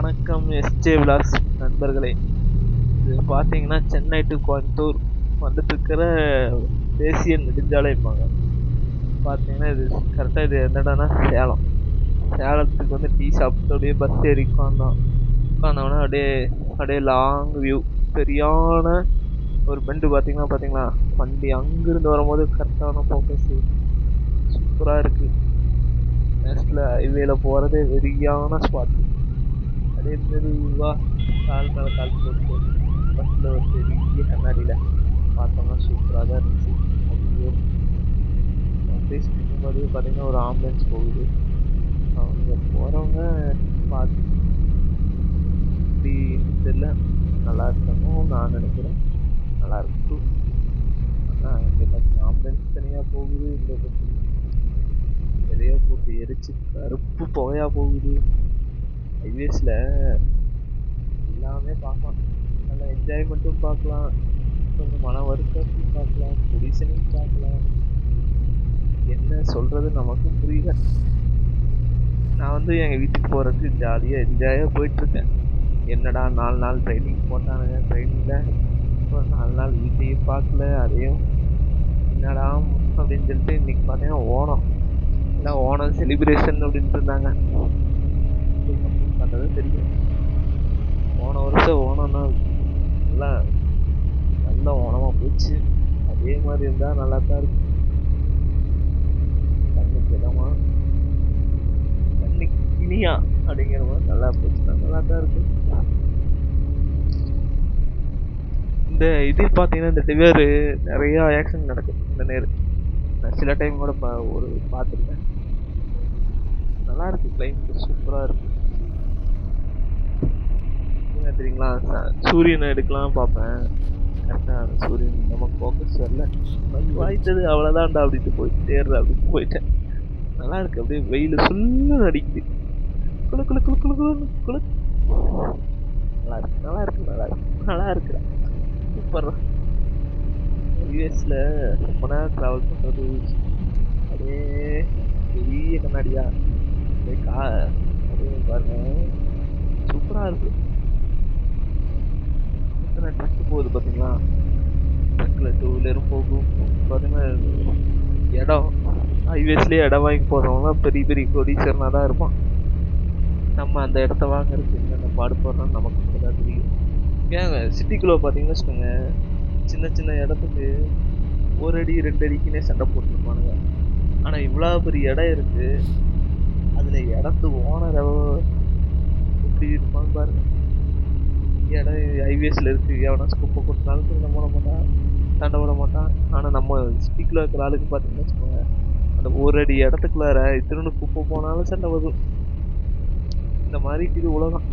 வணக்கம் எஸ்ஜே விலாஸ் நண்பர்களே. இது பார்த்தீங்கன்னா சென்னை டு கோயம்புத்தூர் வந்துட்டு இருக்கிற தேசிய நெடுஞ்சாலைம்பாங்க. பார்த்தீங்கன்னா இது கரெக்டாக இது எந்த இடம்னா சேலம். சேலத்துக்கு வந்து டீ சாப்பிட்டு அப்படியே பஸ் ஏறி உட்காந்தோன்னா அப்படியே அப்படியே லாங் வியூ சரியான ஒரு பெண்டு பார்த்தீங்களா வண்டி அங்கிருந்து வரும்போது கரெக்டான ஃபோக்கஸு சூப்பராக இருக்குது. நேஷனல் ஹைவேல போகிறதே வெறியான ஸ்பாட்டு. அப்படியே மெதுவாக கால் மேலே கால் போட்டு பஸ்ஸில் ஒரு பெரிய கண்ணாடியில் பார்த்தோம்னா சூப்பராக தான் இருந்துச்சு. அப்படியே பேசிட்டு இருக்கும்போது பார்த்தீங்கன்னா ஒரு ஆம்புலன்ஸ் போகுது. அவங்க போகிறவங்க பார்த்து எப்படின்னு தெரியல, நல்லா இருக்கணும் நான் நினைக்கிறேன். நல்லா இருக்கும். ஆனால் இங்கே பார்த்தீங்கன்னா ஆம்புலன்ஸ் தனியாக போகுது, இந்த பக்கம் எதையோ போட்டு எரிச்சு கருப்பு புகையா போகுது. ஹைவேஸில் எல்லாமே பார்க்கலாம். நல்லா என்ஜாய்மெண்ட்டும் பார்க்கலாம், கொஞ்சம் மன வருத்தத்தையும் பார்க்கலாம், பொல்யூஷனையும் பார்க்கலாம். என்ன சொல்கிறது நமக்கும் புரியல. நான் வந்து எங்கள் வீட்டுக்கு போகிறதுக்கு ஜாலியாக என்ஜாயாக போயிட்டுருக்கேன். என்னடா 4 நாள் ட்ரைனிங் போட்டானுங்க, ட்ரைனிங்கில் ஒரு 4 நாள் வீட்டையும் பார்க்கல. அதையும் என்னடா அப்படின்னு சொல்லிட்டு இன்றைக்கி பார்த்தீங்கன்னா ஓணம், எல்லாம் ஓணம் செலிப்ரேஷன் அப்படின்ட்டு இருந்தாங்க. பார்த்தது தெரியும். போன வருஷம் ஓணம்னா நல்லா நல்ல ஓணமாக போச்சு. அதே மாதிரி இருந்தால் நல்லா தான் இருக்கும். கண்ணுக்கு இடமா கண்ணுக்கு இனியா அப்படிங்கிற மாதிரி நல்லா போச்சுன்னா நல்லா தான் இருக்கும். இந்த இது பார்த்தீங்கன்னா இந்த டிவேரு நிறையா ஆக்ஷன் நடக்கும் இந்த நேரம். நான் சில டைம் கூட ஒரு பார்த்துருக்கேன். நல்லா இருக்கு, கிளைமேட் சூப்பராக இருக்கு. என்ன தெரியுங்களா, சூரியனை எடுக்கலாம் பார்ப்பேன். கரெக்டாக சூரியன் நமக்கு ஃபோக்கஸ் வரல, வாய்த்தது அவ்வளோதான்டா அப்படின்ட்டு போயிட்டு அப்படின்னு போயிட்டேன். நல்லா இருக்கு, அப்படியே வெயில் சுல்லுன்னு அடிக்குது. குளு குளு குளு குளு குளு குளு. நல்லா இருக்கு நல்லா இருக்கு நல்லா இருக்கு நல்லா இருக்குடா, சூப்பர். யூஎஸில் ரொம்ப நேரம் ட்ராவல் பண்ணுறது அப்படியே பெரிய கண்ணாடியா அப்படியே அப்படியே பாருங்க சூப்பராக இருக்கு. எத்தனை ட்ரக்கு போகுது பார்த்தீங்களா, ட்ரக்கில் 2 வீலரும் போகும். பார்த்தீங்கன்னா இடம் ஹைவேஸ்லேயே இடம் வாங்கி போகிறவங்களாம் பெரிய பெரிய கோடீஸ்வரனாக தான் இருப்பான். நம்ம அந்த இடத்த வாங்குறதுக்கு என்னென்ன பாடுபடுறோம்னு நமக்கு மட்டும் தான் தெரியும். ஏங்க சிட்டிக்குள்ளே பார்த்தீங்கன்னு வச்சுக்கோங்க, சின்ன சின்ன இடத்துக்கு 1 அடி 2 அடிக்குன்னே சண்டை போட்டுருப்பானுங்க. ஆனால் இவ்வளோ பெரிய இடம் இருக்குது, அதில் இடத்து ஓனர் எப்படி இருப்பான்னு பாருங்க. இடம் ஹைவேஸில் இருக்குது, எவனா குப்பை கொட்டினாலும் திரும்ப போட மாட்டான், சண்டை போட மாட்டான். ஆனால் நம்ம சிட்டிக்குள்ளே இருக்கிற ஆளுக்கு பார்த்தீங்கன்னு வச்சுக்கோங்க, அந்த 1 அடி இடத்துக்குள்ளார இத்தினு குப்பை போனாலும் சண்டை வரும். இந்த மாதிரி இது உலகம்.